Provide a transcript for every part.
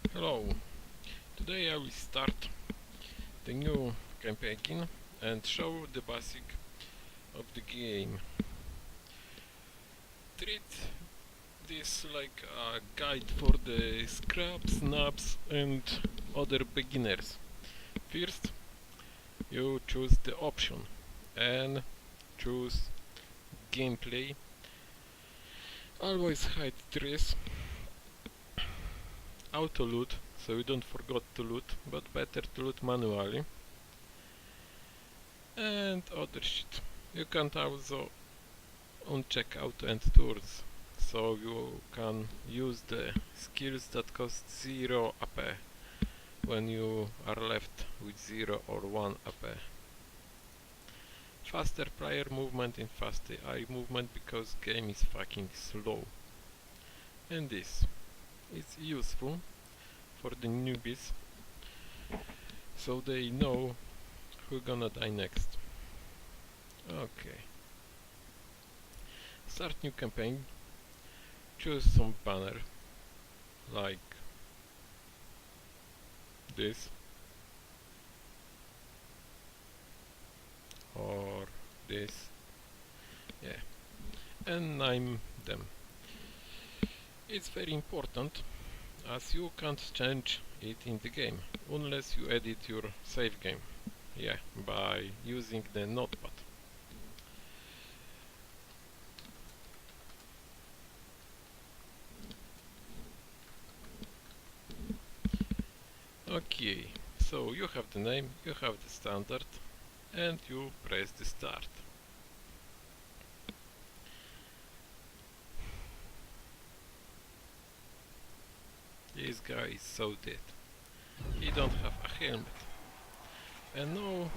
Hello, today I will start the new campaign and show the basic of the game. Treat this like a guide for the scrubs, nubs and other beginners. First, you choose the option and choose gameplay. Always hide trees, auto loot, so you don't forget to loot, but better to loot manually. And other shit. You can also uncheck auto and tools, so you can use the skills that cost 0 AP when you are left with 0 or 1 AP. Faster player movement and faster eye movement because game is fucking slow. And this is useful for the newbies, so they know who gonna die next. Okay. Start new campaign. Choose some banner like this or this, yeah, and name them. It's very important as you can't change it in the game unless you edit your save game, yeah, by using the notepad. Okay, so you have the name, you have the standard, and you press the start. This guy is so dead. He don't have a helmet. And now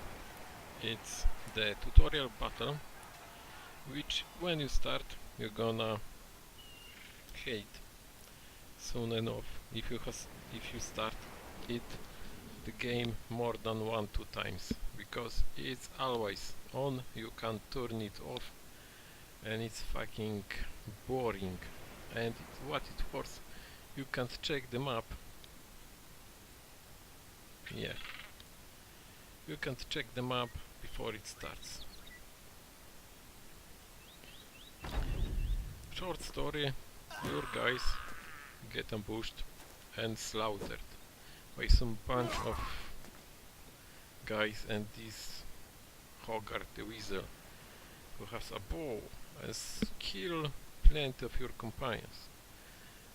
it's the tutorial battle, which when you start you're gonna hate soon enough if you start it the game more than 1-2 times, because it's always on, you can't turn it off, and it's fucking boring. And what it worse, you can't check the map. Yeah, you can't check the map before it starts. Short story, your guys get ambushed and slaughtered by some bunch of guys, and this Hogarth the Weasel, who has a bow, and kill plenty of your companions.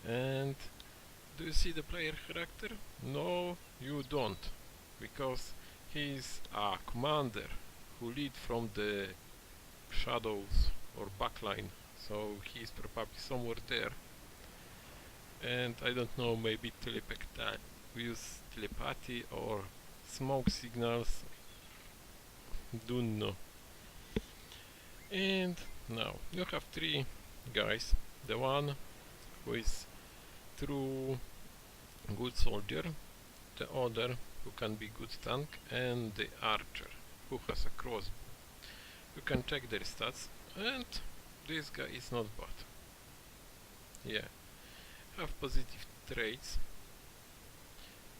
And do you see the player character? No, you don't, because he's a commander who lead from the shadows or backline, so he's probably somewhere there. And I don't know, maybe use telepathy or smoke signals, don't know. And now you have 3 guys, the one who is true good soldier, the other who can be good tank, and the archer who has a crossbow. You can check their stats, and this guy is not bad. Yeah, have positive traits,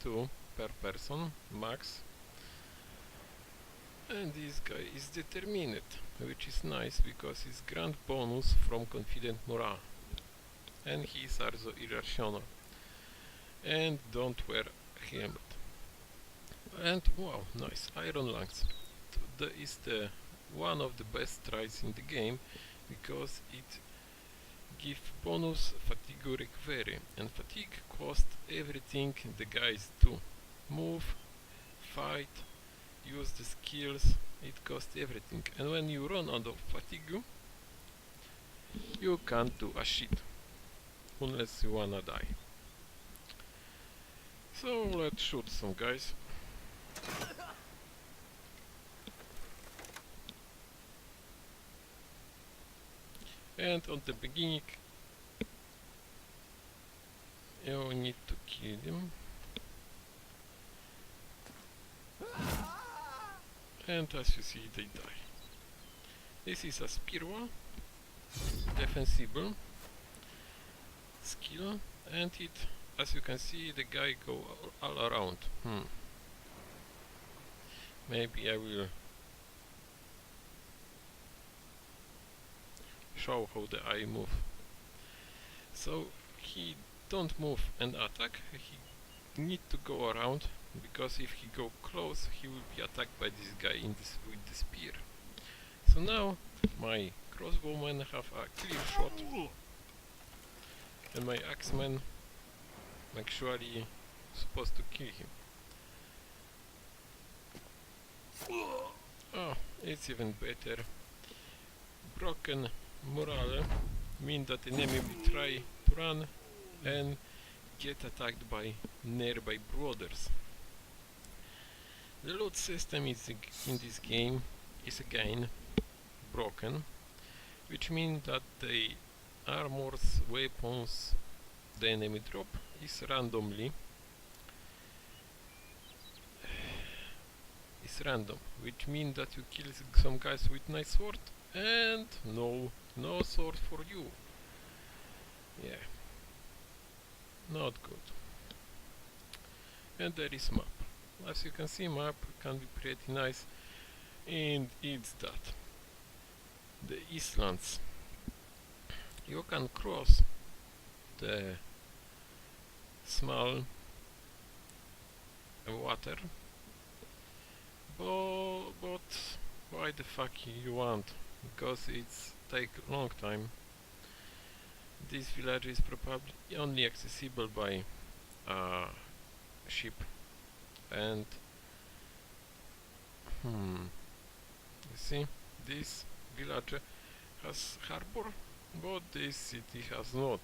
2 per person max, and this guy is determined, which is nice because it's grand bonus from confident morale, and he is also irrational and don't wear a helmet. And wow, nice iron lungs. That is the one of the best tries in the game, because it give bonus fatigue recovery, and fatigue cost everything the guys do. Move, fight, use the skills, it costs everything, and when you run out of fatigue you can't do a shit unless you wanna die. So let's shoot some guys. And on the beginning you need to kill them. And as you see, they die. This is a Spirwa, defensible skill, and it as you can see, the guy go all around. Maybe I will show how the eye move. So he don't move and attack, he need to go around, because if he go close he will be attacked by this guy with the spear. So now my crossbowmen have a clear shot and my axemen actually supposed to kill him. Oh, it's even better. Broken morale mean that the enemy will try to run and get attacked by nearby brothers. The loot system in this game is again broken, which means that the armors, weapons the enemy drop is randomly. It's random, which means that you kill some guys with nice sword and no sword for you. Yeah, not good. And there is map. As you can see, map can be pretty nice, and it's that the islands, you can cross the small water, but why the fuck you want? Because it's take a long time. This village is probably only accessible by ship, and you see, this village has harbor, but this city has not.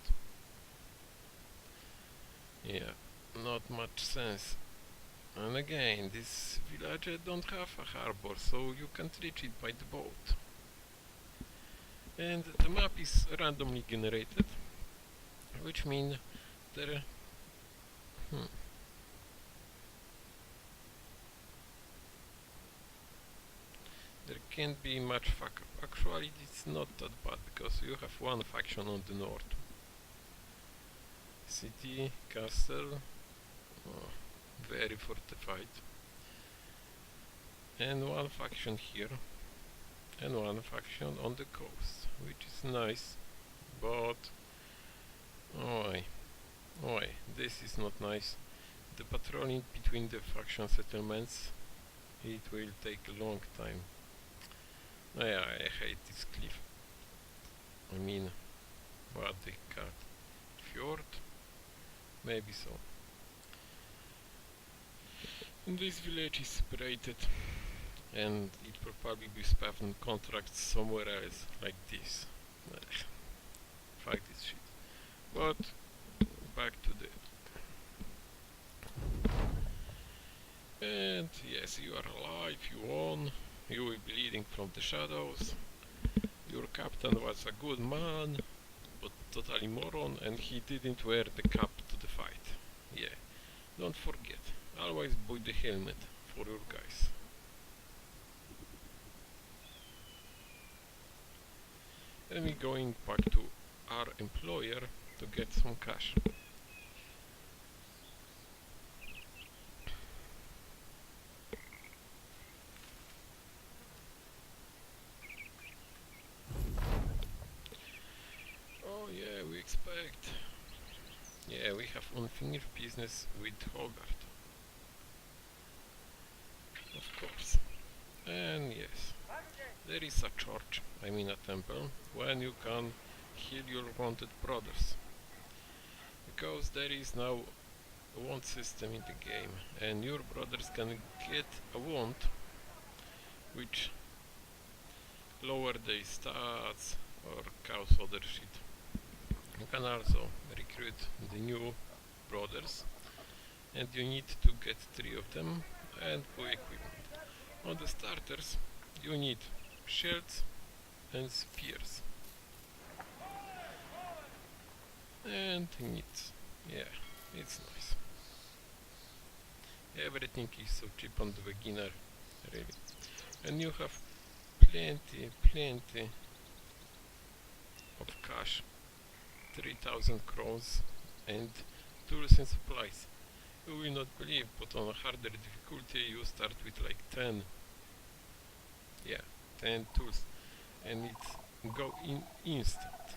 Yeah, not much sense. And again, this village don't have a harbor, so you can't reach it by the boat. And the map is randomly generated, which means there there can't be much fuck up. Actually, it's not that bad, because you have one faction on the north. City, castle, very fortified. And one faction here, and one faction on the coast, which is nice, but oi, this is not nice. The patrolling between the faction settlements, it will take a long time. Yeah, I hate this cliff. I mean, what they cut? Fjord? Maybe so. And this village is separated, and it probably be spawned contracts somewhere else, like this. Fuck this shit. But back to the. And yes, you are alive, you won, you will be leading from the shadows. Your captain was a good man, but totally moron, and he didn't wear the cap to the fight. Yeah, don't forget, always buy the helmet for your guys. And we going back to our employer to get some cash. Oh yeah, we expect. Yeah, we have unfinished business with Hogarth. Of course. And yes, there is a church, I mean a temple, when you can heal your wanted brothers. Because there is now a wound system in the game, and your brothers can get a wound which lower their stats or cause other shit. You can also recruit the new brothers, and you need to get 3 of them and buy equipment. On the starters you need shields and spears and needs. Yeah, it's nice. Everything is so cheap on the beginner, really. And you have plenty of cash, 3000 crowns, and Tools and supplies. You will not believe, but on a harder difficulty you start with like 10. Yeah, 10 tools. And it go in instant.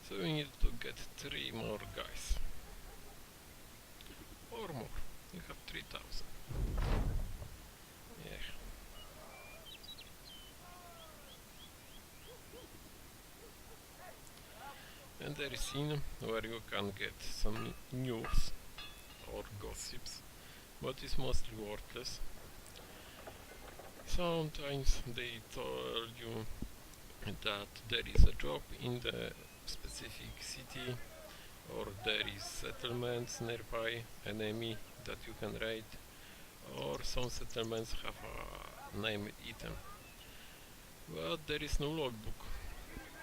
So we need to get 3 more guys. Or more. You have 3000. Yeah. And there is scene where you can get some news or gossips, but it's mostly worthless. Sometimes they tell you that there is a job in the specific city, or there is settlements nearby, enemy that you can raid, or some settlements have a named item. But there is no logbook,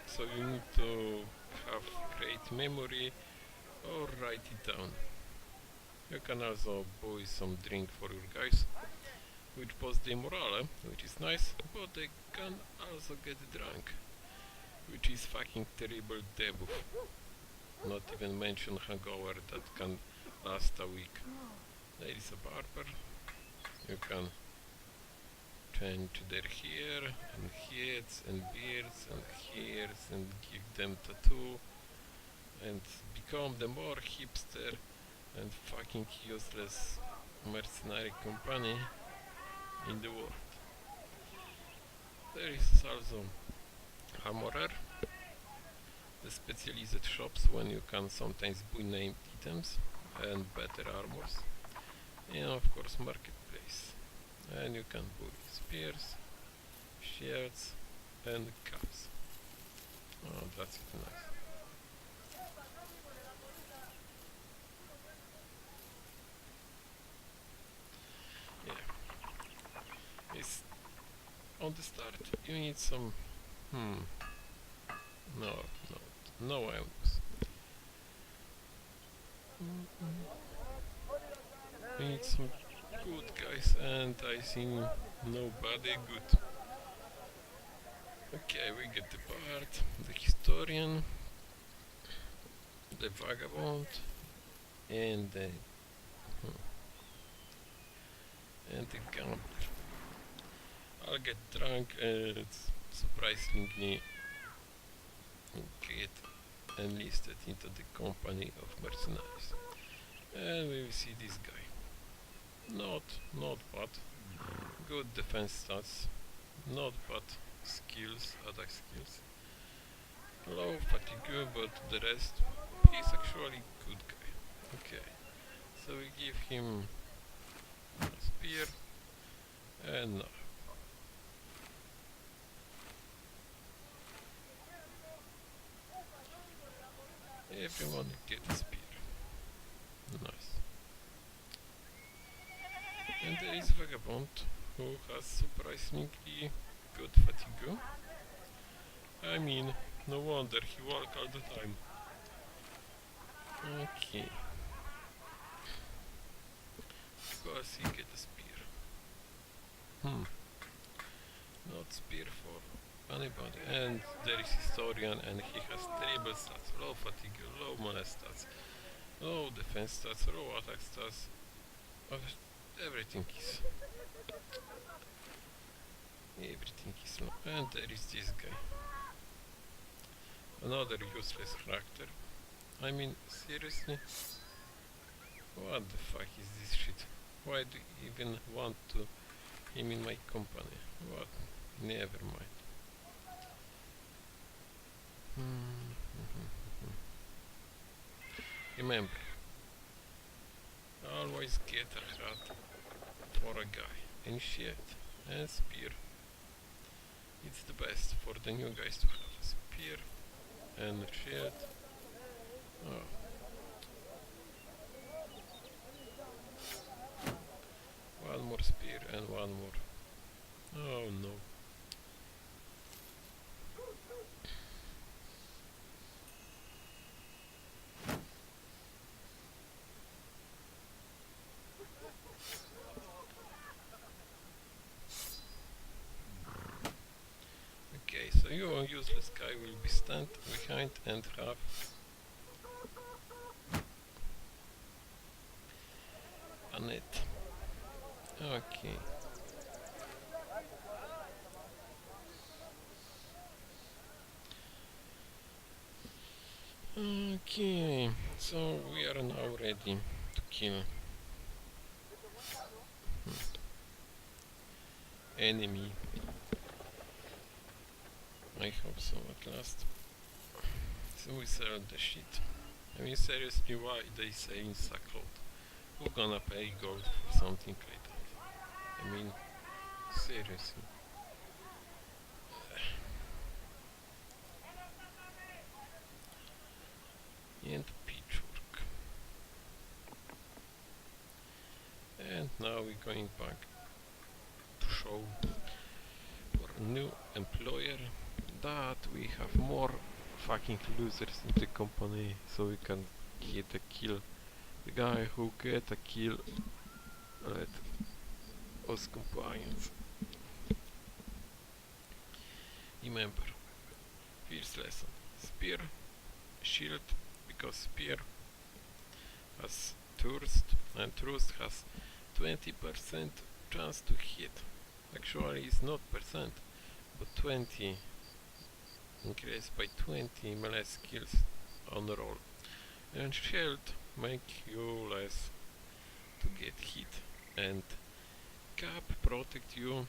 so you need to have great memory or write it down. You can also buy some drink for your guys, which boosts their morale, which is nice, but they can also get drunk, which is fucking terrible debuff. Not even mention hangover that can last a week. There is a barber. You can change their hair and heads and beards and hairs and give them tattoo and become the more hipster and fucking useless mercenary company in the world. There is also armorer, the specialized shops when you can sometimes buy named items and better armors, and of course marketplace, and you can buy spears, shields and caps. Oh, that's it, nice. Yeah, it's on the start you need some no, no items. We need some good guys, and I see nobody good. Okay, we get the bard, the historian, the vagabond, and the gambler. I'll get drunk and surprisingly get enlisted into the company of mercenaries. And we will see this guy. Not bad. Good defense stats. Not bad skills, attack skills. Low fatigue, but the rest, he's actually good guy. Okay, so we give him a spear and no. Everyone gets a spear. Nice. And there is Vagabond, who has surprisingly good fatigue. I mean, no wonder he walks all the time. Okay. Because he get a spear. Not spear for anybody. And there is historian and he has terrible stats. Low fatigue, low mana stats, low defense stats, low attack stats. Everything is low. And there is this guy. Another useless character. I mean, seriously? What the fuck is this shit? Why do you even want to him in my company? What? Never mind. Remember, always get a hat for a guy, and shield, and spear. It's the best for the new guys to have a spear and a shield. Oh. One more spear and one more. Oh no. maybe stand behind and have a net. Okay. Okay, so we are now ready to kill enemy. I hope so at last. So we sell the shit. I mean, seriously, why they say in Sackload? Who gonna pay gold for something like that? I mean, seriously. And pitchwork. And now we're going back to show our new employer that we have more fucking losers in the company, so we can get a kill. The guy who get a kill let us compliance. Remember, first lesson: spear, shield, because spear has thrust and thrust has 20% chance to hit. Actually, it's not percent, but 20 increased by 20 melee skills on roll. And shield make you less to get hit, and cap protect you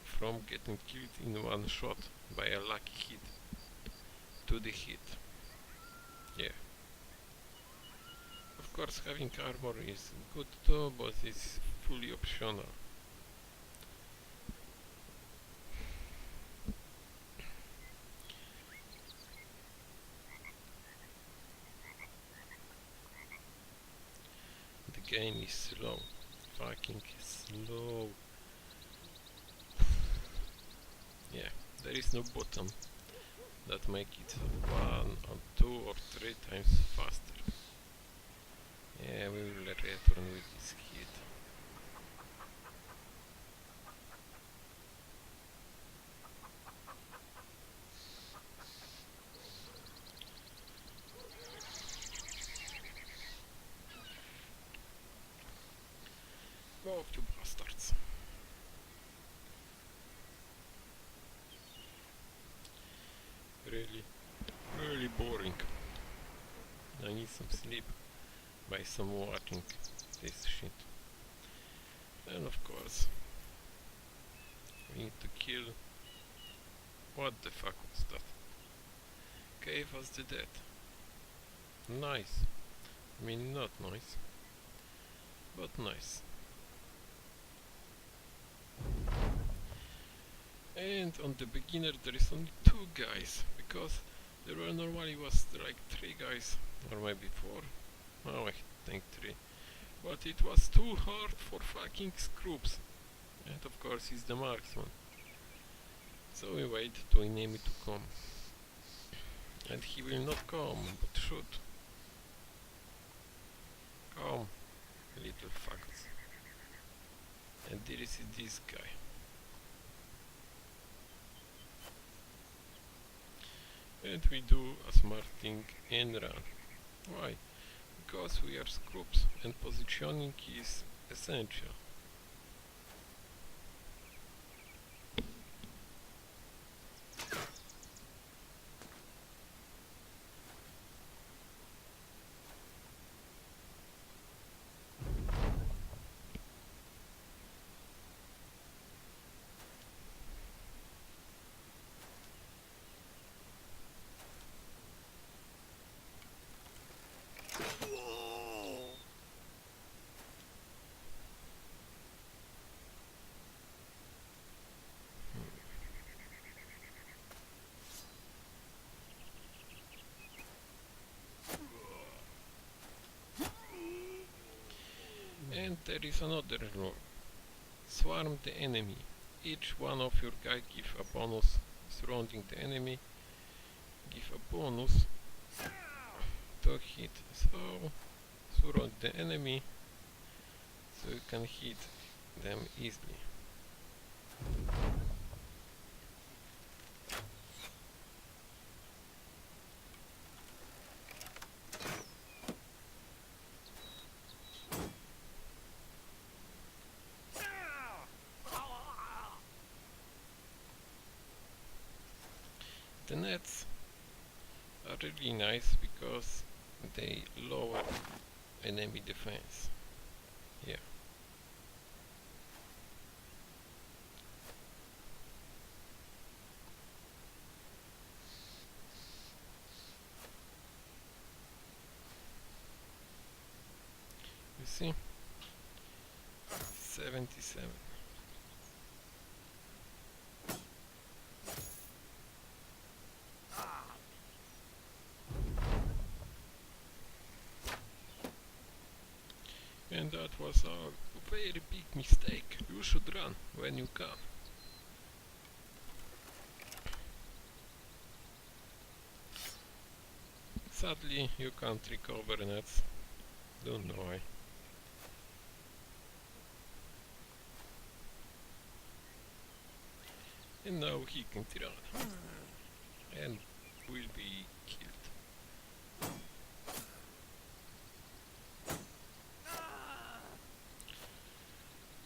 from getting killed in one shot by a lucky hit to the hit. Yeah. Of course, having armor is good too, but it's fully optional. The game is slow. Fucking slow. Yeah, there is no button that make it 1 or 2 or 3 times faster. Yeah, we will return with this hit. Go to bastards. Really boring. I need some sleep by some watching this shit. And of course, we need to kill. What the fuck was that? Gave us the dead. Nice. I mean, not nice, but nice. And on the beginner there is only 2 guys, because there were normally was like 3 guys, or maybe 4. No, I think 3. But it was too hard for fucking scrubs. And of course he's the marksman. So we wait to enemy to come. And he will not come, but shoot. Come, little fuckers. And there is this guy. And we do a smart thing and run. Why? Because we are scrubs and positioning is essential. And there is another rule. Swarm the enemy. Each one of your guys give a bonus surrounding the enemy. Give a bonus to hit. So surround the enemy so you can hit them easily. The nets are really nice because they lower enemy defense. Yeah. You see? 77. And that was a very big mistake. You should run when you can. Sadly, you can't recover nets. Don't know why. And now he can run. And will be killed.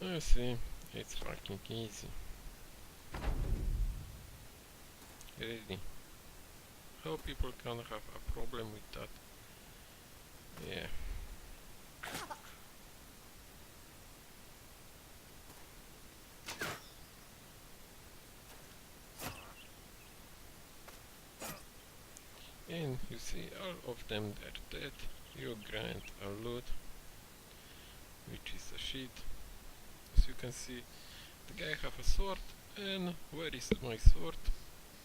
I see, it's fucking easy. Really. How people can have a problem with that? Yeah. And you see all of them are dead. You grant a loot, which is a shit. As you can see, the guy have a sword, and where is my sword?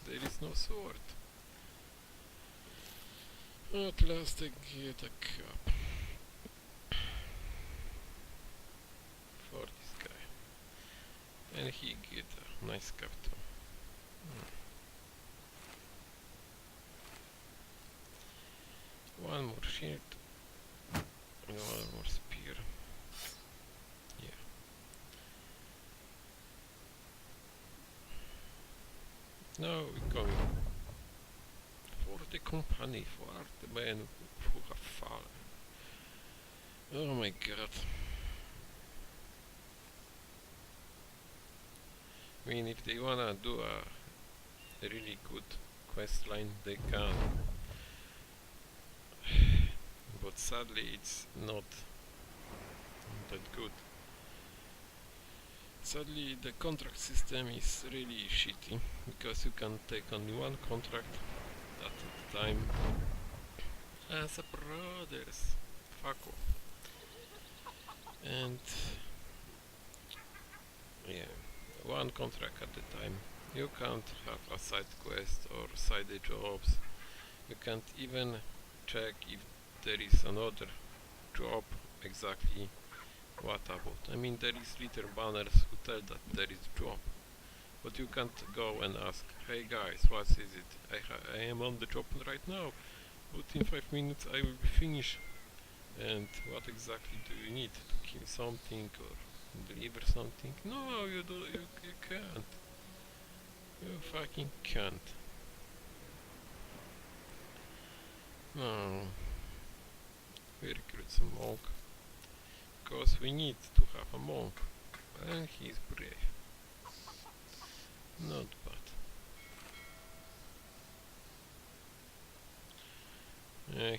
There is no sword. At last I get a cup for this guy. And he get a nice cup too. One more shield and one more spear. Yeah. Now we're going for the company, for the men who have fallen. Oh my god. I mean, if they wanna do a really good quest line, they can. But sadly, it's not that good. Sadly, the contract system is really shitty, because you can take only one contract at a time. As a brothers, fuck off. And yeah, one contract at a time. You can't have a side quest or side jobs. You can't even check if there is another job exactly what about. I mean, there is little banners who tell that there is job, but you can't go and ask, hey guys, what is it? I am on the job right now, but in 5 minutes I will be finished. And what exactly do you need to kill something or deliver something? No, you can't. You fucking can't. No. We recruit some monk, because we need to have a monk, and he is brave. Not bad.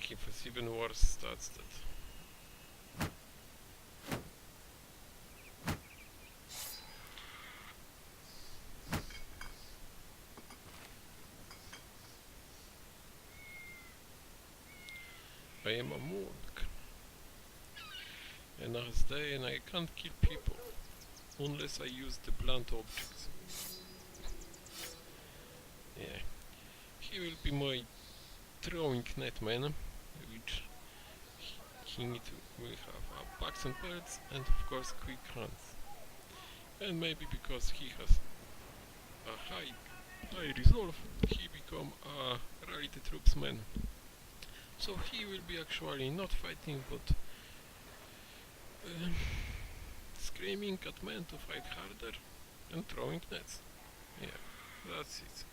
He has even worse stats that. I am a monk, and as day, and I can't kill people unless I use the blunt objects. Yeah, he will be my throwing netman, which he will have packs and pellets, and of course quick hands. And maybe because he has a high resolve, he become a rarity troops man. So he will be actually not fighting, but screaming at men to fight harder and throwing nets. Yeah, that's it.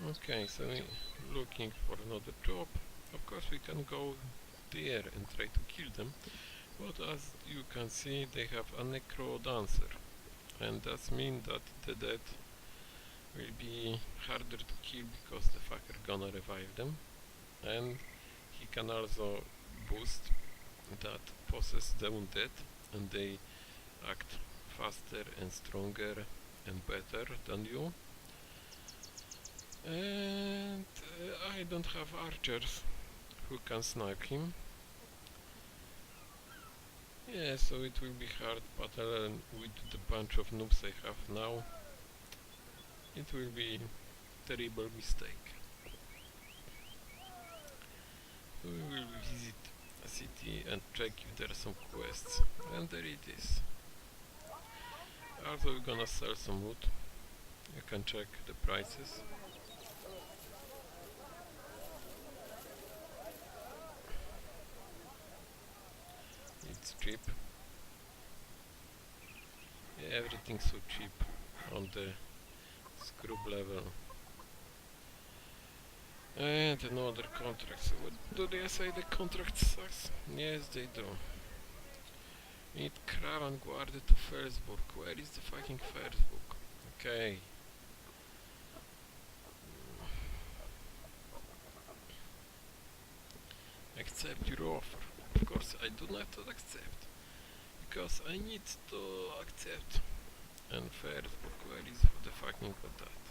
Okay, so we're looking for another job. Of course we can go there and try to kill them, but as you can see, they have a necro dancer, and that means that the dead will be harder to kill because the fucker gonna revive them, and he can also boost that possess the undead, and they act faster and stronger and better than you. And I don't have archers who can snipe him. Yeah, so it will be hard battle, and with the bunch of noobs I have now, it will be terrible mistake. So we will visit a city and check if there are some quests, and there it is. Also we're gonna sell some wood. You can check the prices. It's cheap. Yeah, everything's so cheap on the scrub level. And another contract. So what do they say the contract sucks? Yes, they do. We need Caravan Guard to Felsburg. Where is the fucking Felsburg? Okay. Accept your offer. Of course I do not accept. Because I need to accept. And Felsburg, where is the fucking got that?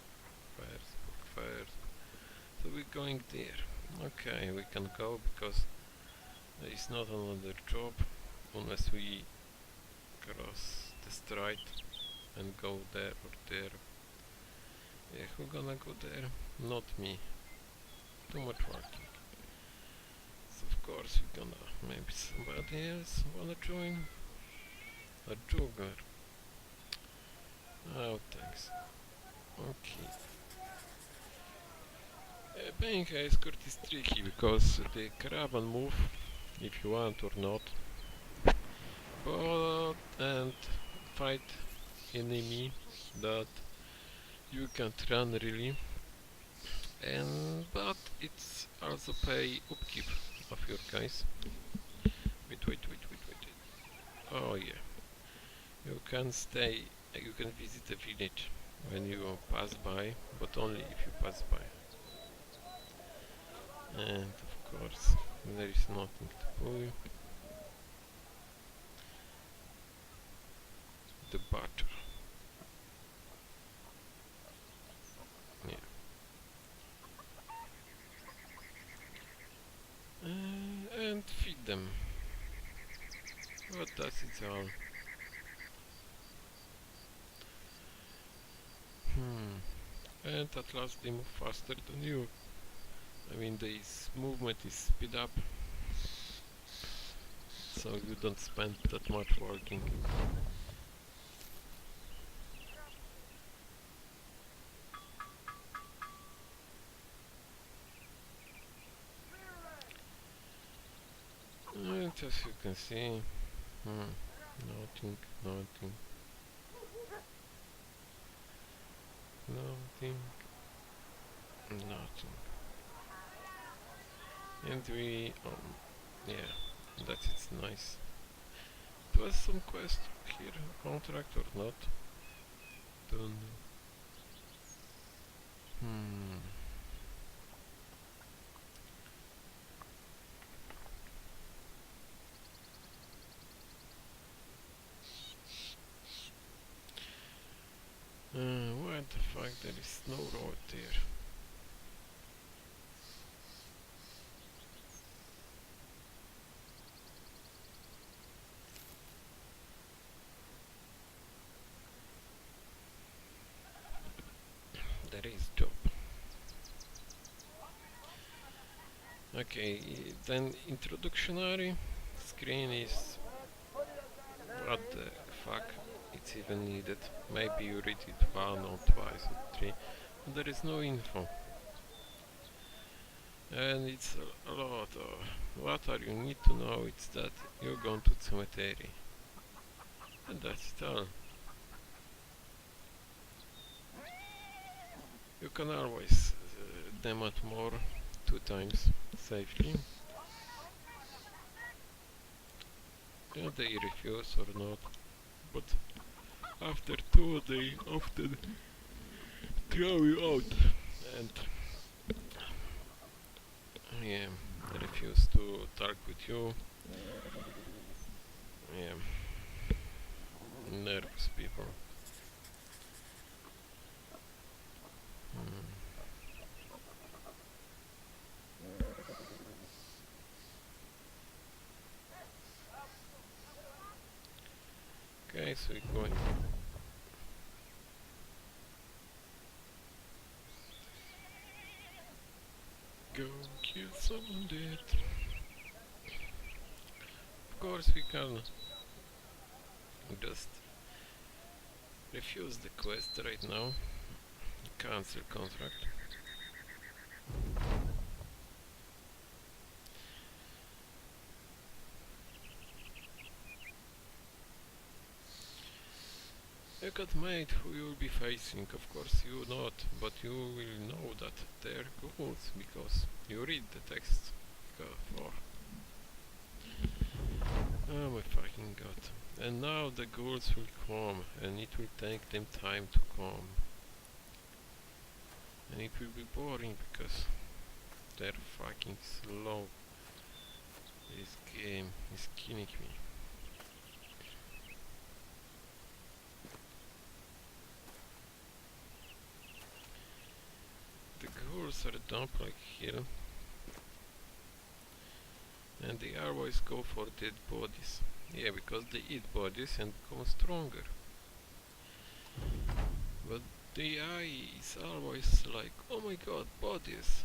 Felsburg. So we're going there. Okay, we can go because there is not another job unless we cross the strait and go there or there. Yeah, who gonna go there? Not me. Too much working. So of course we're gonna, maybe somebody else wanna join. A juggler. Oh, thanks. Okay. Paying a escort is tricky because the caravan move if you want or not, but and fight enemy that you can't run really, and but it's also pay upkeep of your guys. Wait. Oh yeah, you can stay, you can visit the village when you pass by, but only if you pass by. And of course there is nothing to pull. The butcher. Yeah. And feed them. But that's it all. And at last they move faster than you. I mean, this movement is speed up, so you don't spend that much working. And as you can see, nothing. And we, yeah, that's it's nice. It was some quest here, contract or not? Don't know. What the fuck, there is no road there. There is job. Okay, then introductionary screen is what the fuck it's even needed. Maybe you read it one or twice or three, but there is no info. And it's a lot of what are you need to know, it's that you're going to cemetery. And that's it all. You can always demo more 2 times safely. And they refuse or not, but after 2 they often throw you out. And yeah, refuse to talk with you. Yeah, nervous people. Hmm. Okay, so we're going. Go kill someone dead. Of course we can just refuse the quest right now. Cancel contract. You got mate who you will be facing, of course you not, but you will know that they're ghouls because you read the text. For oh my fucking god. And now the ghouls will come and it will take them time to come. And it will be boring because they're fucking slow. This game is killing me. The ghouls are dumped like hell. And they always go for dead bodies. Yeah, because they eat bodies and become stronger. But the AI is always like, oh my god, bodies!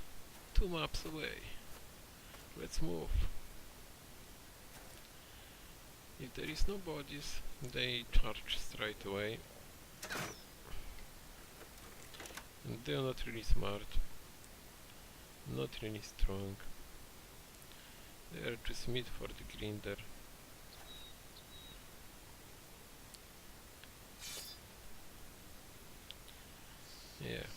2 maps away. Let's move. If there is no bodies, they charge straight away. And they are not really smart. Not really strong. They are just meat for the grinder. Yeah.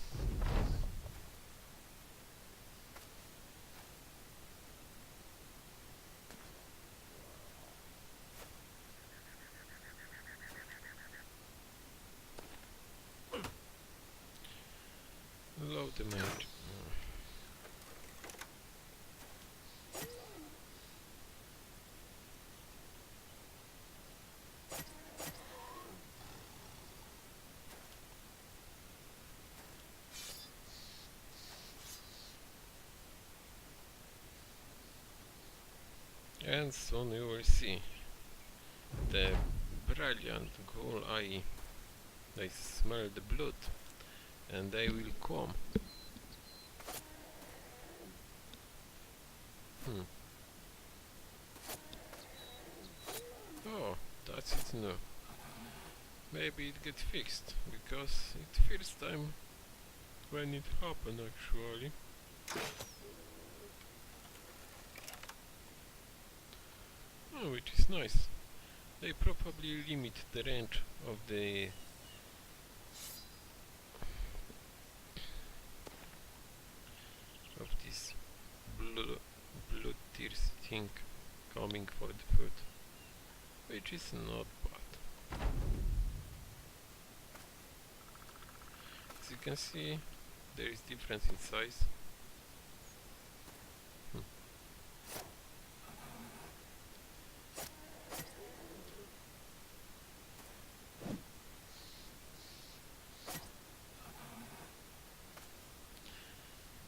Low damage. And soon you will see the brilliant ghoul eye. They smell the blood and they will come. Hmm. Oh, that's it now. Maybe it gets fixed, because it's first time when it happened actually. Oh, which is nice. They probably limit the range of the of this blood-thirsty thing coming for the food, which is not bad. As you can see, there is difference in size.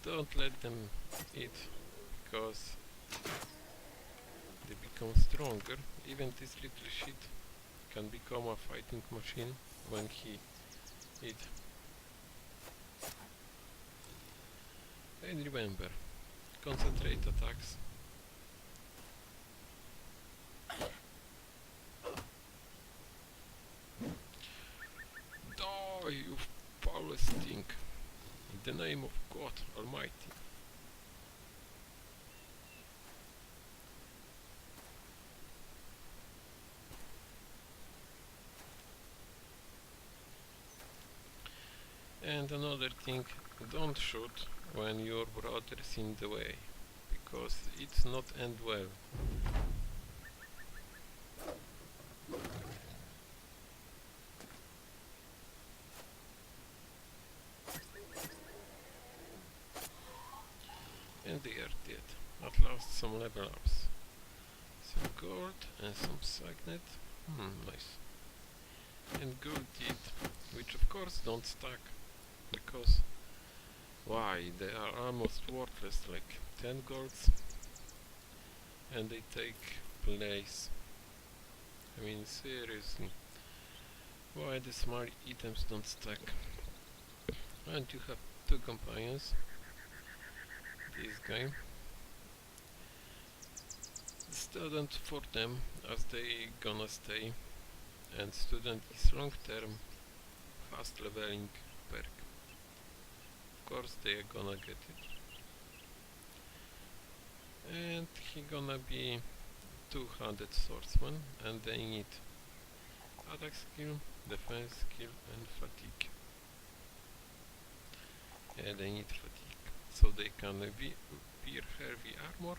Don't let them eat, because they become stronger. Even this little shit can become a fighting machine when he eat. And remember, concentrate attacks. Die, you foulest thing, in the name of God Almighty. And another thing, don't shoot when your brother's in the way, because it's not end well. And they are dead. At last some level ups. Some gold and some signet. Nice. And gold teeth, which of course don't stack, because why? They are almost worthless, like 10 golds, and they take place. I mean, seriously, why the small items don't stack? And you have two companions. This guy, student for them, as they gonna stay, and student is long term fast leveling perk. Of course they are gonna get it. And he gonna be 200 swordsman, and they need attack skill, defense skill and fatigue. And they need fatigue, so they can wear heavy armor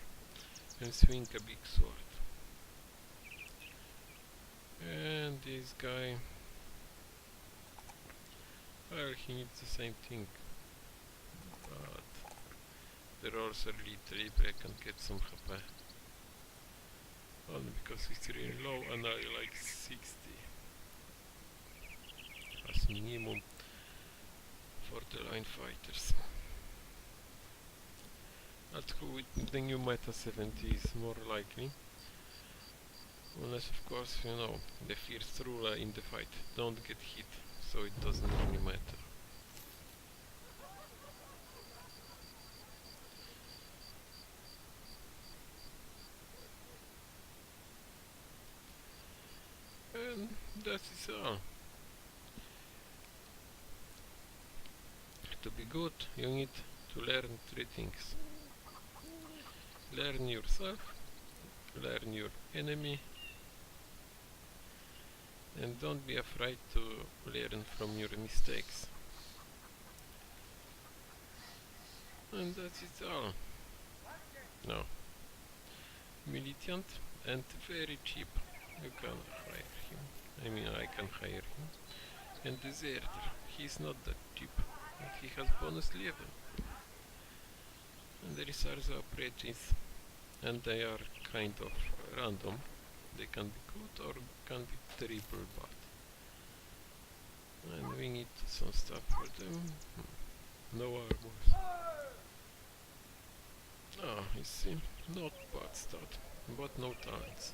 and swing a big sword. And this guy, well, he needs the same thing, but the rolls are little, I can get some HP. Only because it's really low and I like 60 as minimum for the line fighters. Let's go with the new meta 70 is more likely. Unless of course, you know, the first ruler in the fight don't get hit, so it doesn't really matter. And that is all. To be good, you need to learn three things. Learn yourself, learn your enemy, and don't be afraid to learn from your mistakes. And that is all. No. Militant and very cheap. You can hire him. I mean, I can hire him. And deserter. He's not that cheap. But he has bonus level. And there is also apprentice. And they are kind of random. They can be good or can be terrible bad. And we need some stuff for them. No armors. Ah, you see, not bad stat, but no talents.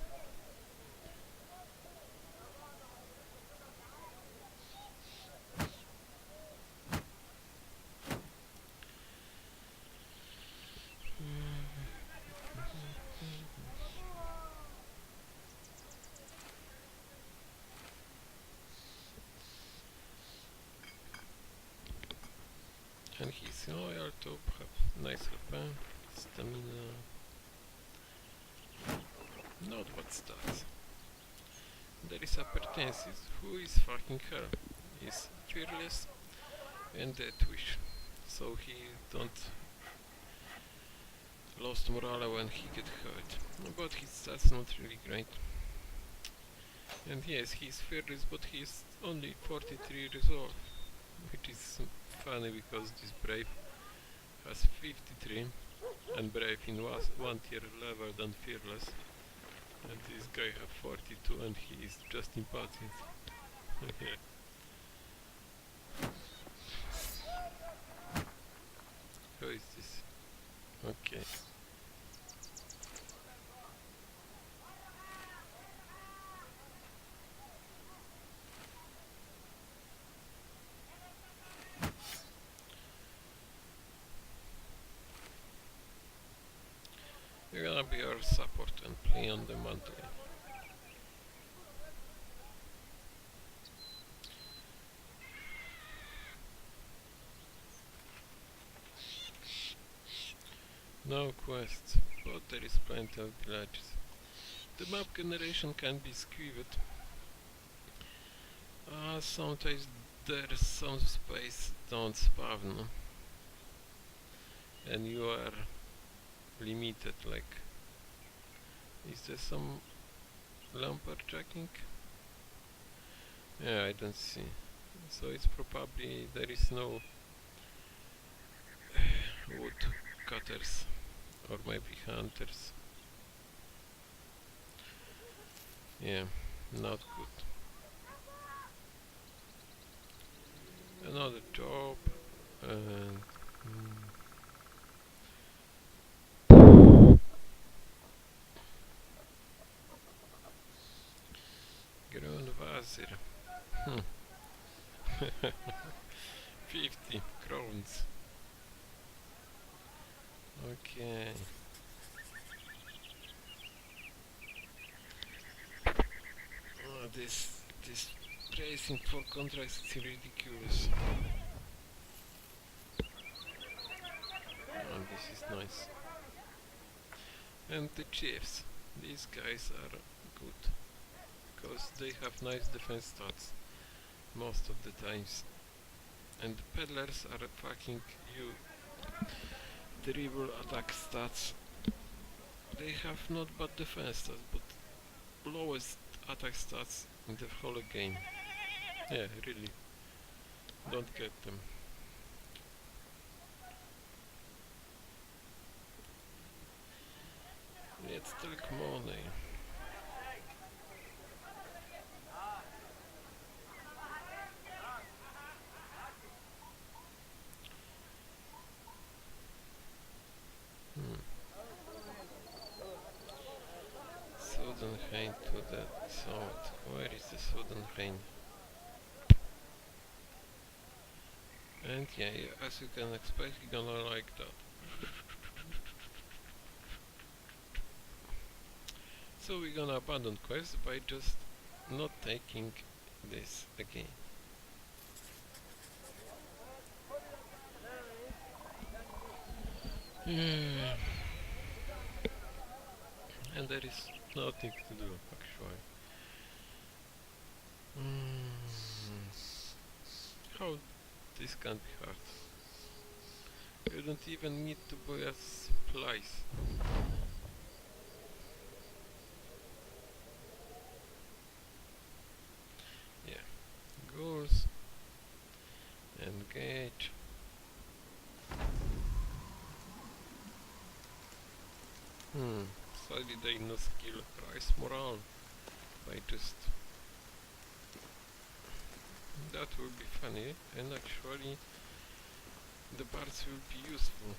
And he's loyal to have nice HP, stamina, not bad stats. There is appetensis, who is fucking hell, is fearless and death wish, so he don't lost morale when he get hurt, but his stats not really great. And yes, he's fearless, but he's only 43 resolve, which is funny because this brave has 53 and brave in one tier lower than fearless, and this guy have 42 and he is just impatient. Who is this? Okay. You're gonna be our support and play on the monthly. No quests, but there is plenty of villages. The map generation can be skewed. Sometimes there's some space don't spawn, and you are limited, like, is there some lumberjacking? Yeah, I don't see, so it's probably there is no wood cutters or maybe hunters. Yeah, not good. Another job, and Grönwasser. 50 crowns. Okay. This pricing for contracts is ridiculous. This is nice. And the chiefs. These guys are good because they have nice defense stats most of the times. And the peddlers are fucking you terrible attack stats. They have not bad defense stats, but lowest attack stats in the whole game. Yeah, really. Don't get them. Let's take money. Sudenhain to the south. Where is the Sudenhain? And yeah, as you can expect, you're gonna like that. So we're gonna abandon quest by just not taking this again. Yeah. And there is nothing to do actually. How this can be hard? You don't even need to buy us supplies. Yeah, goals, engage. Sadly no skill, rise morale. I just... That will be funny, and actually the parts will be useful.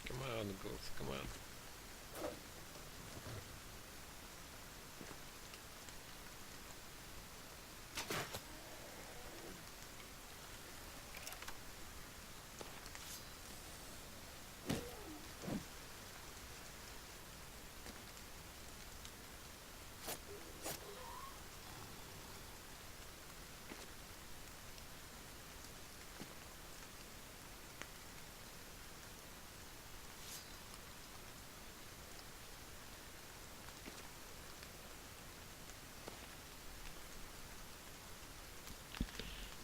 Come on, girls, come on.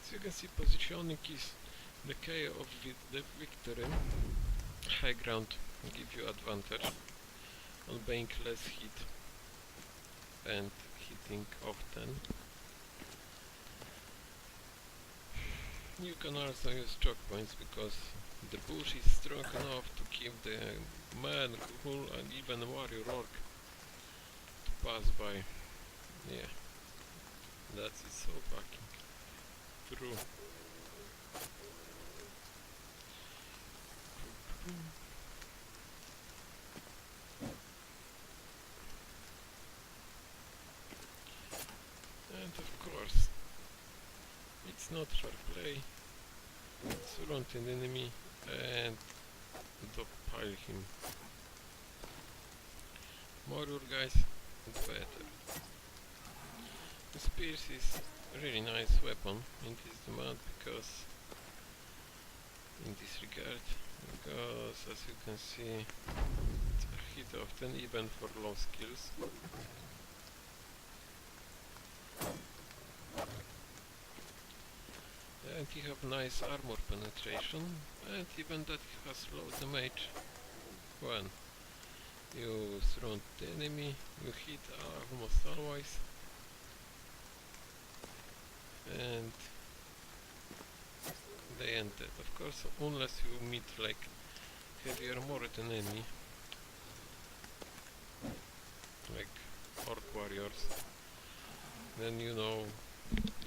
As you can see, positioning is the key of the victory. High ground give you advantage on being less hit and hitting often. You can also use choke points because the bush is strong enough to keep the man, ghoul and even warrior orc to pass by. Yeah, that is so fucking true. And of course, it's not fair play. Surround an enemy and dogpile him. More your guys, the better. The spears is a really nice weapon in this demand because in this regard, because as you can see it's a hit often even for low skills. And you have nice armor penetration, and even that has low damage. When you surround the enemy, you hit almost always, and they end dead. Of course, unless you meet like heavy armored enemy, like horde warriors, then you know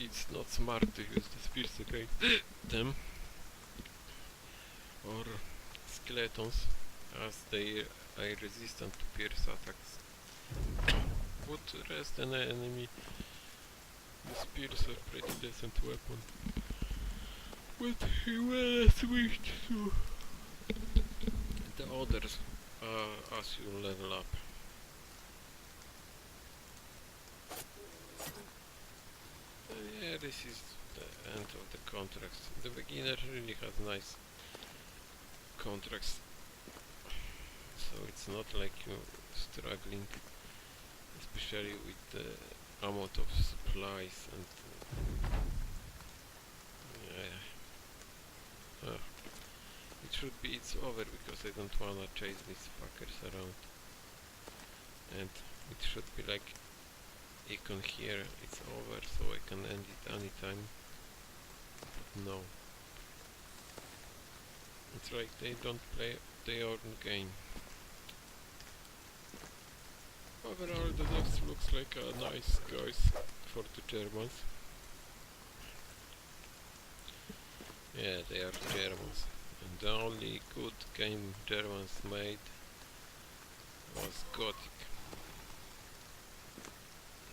it's not smart to use the spears against them, or skeletons, as they are resistant to pierce attacks. But rest an enemy, the spears are pretty decent weapon. But you will switch to the others as you level up. Yeah, this is the end of the contracts. The beginner really has nice contracts, so it's not like you're struggling, especially with the amount of supplies and yeah. It should be it's over because I don't wanna chase these fuckers around, and it should be like icon here, it's over, so I can end it anytime. But no, it's like they don't play their own game. Overall, the next looks like a nice guys for the Germans. Yeah, they are Germans, and the only good game Germans made was Gothic.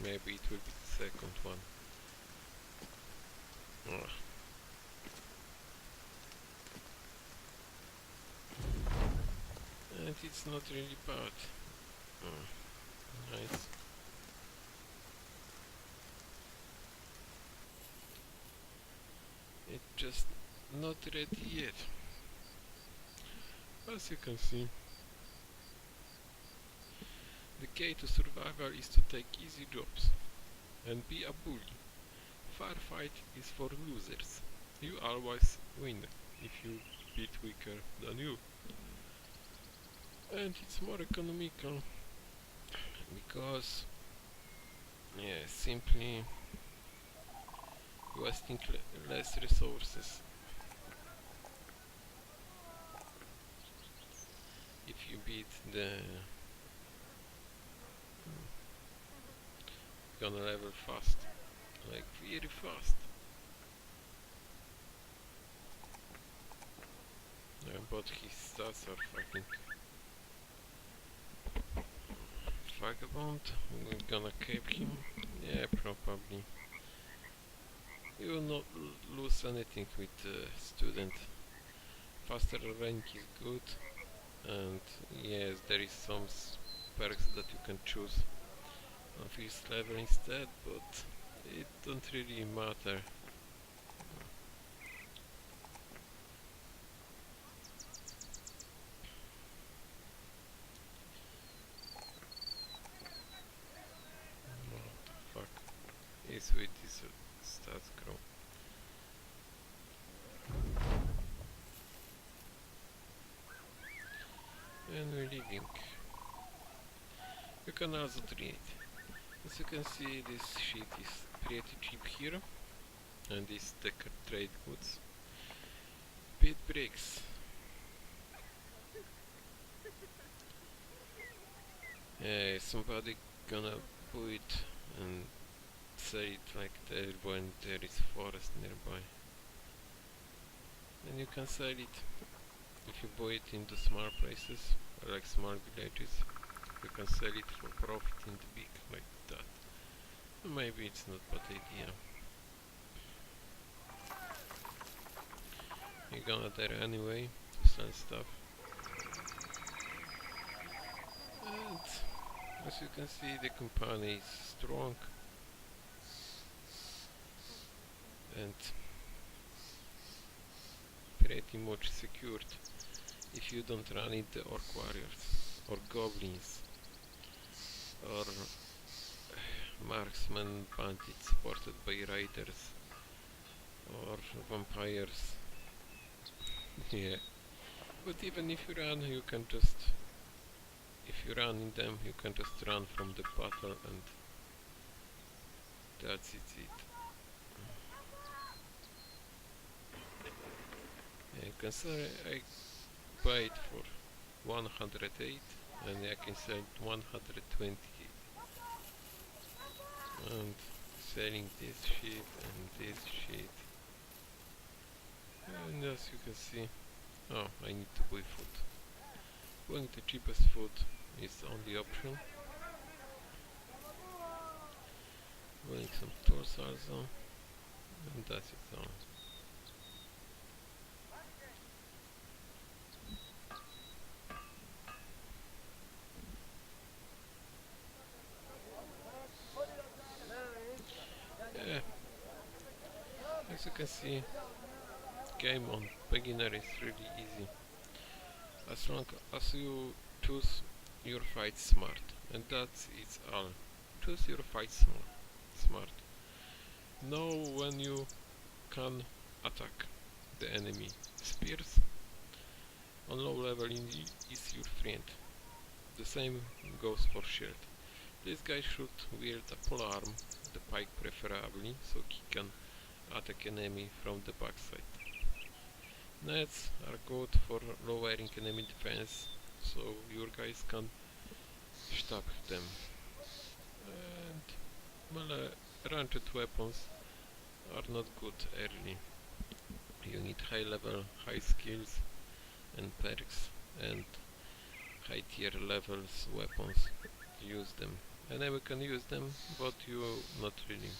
Maybe it will be the second one. And it's not really bad. Nice. It's just not ready yet. As you can see, the key to survival is to take easy jobs and be a bully. Firefight is for losers. You always win if you beat weaker than you. And it's more economical because, yeah, simply wasting less resources. If you beat the gonna level fast, like very fast. But his stats are fucking vagabond. We're gonna keep him. Yeah, probably. You will not lose anything with student. Faster rank is good, and yes, there is some perks that you can choose on first level instead, but it don't really matter. What the fuck is with this stats grow? And we're leaving. You can also trade. As you can see, this shit is pretty cheap here, and this decker trade goods. Pit bricks. Somebody gonna buy it and sell it like there when there is forest nearby. And you can sell it if you buy it into small places, like small villages. You can sell it for profit in the big like that. Maybe it's not bad idea. You're gonna there anyway to sell stuff. And As you can see, the company is strong and pretty much secured if you don't run into orc warriors or goblins or marksman bandits supported by raiders or vampires. Yeah, but even if you run, you can just, if you run in them, you can just run from the battle, and that's it. Yeah, you can say I buy it for 108 and I can sell it 128, and selling this shit and this shit. And as you can see, oh, I need to buy food. Buying the cheapest food is the only option. Buying some tools also, and that's it all. Yeah, as you can see, game on beginner is really easy. As long as you choose your fight smart, and that's it's all. Choose your fight smart. Know when you can attack the enemy. Spears on low level is your friend. The same goes for shield. This guy should wield a polearm, the pike preferably, so he can attack enemy from the backside. Nets are good for lowering enemy defense, so your guys can stab them. And melee ranged weapons are not good early. You need high level, high skills and perks, and high tier levels weapons to use them. Enemy can use them, but you not really.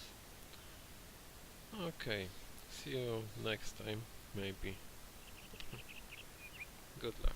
Okay, see you next time, maybe. Good luck.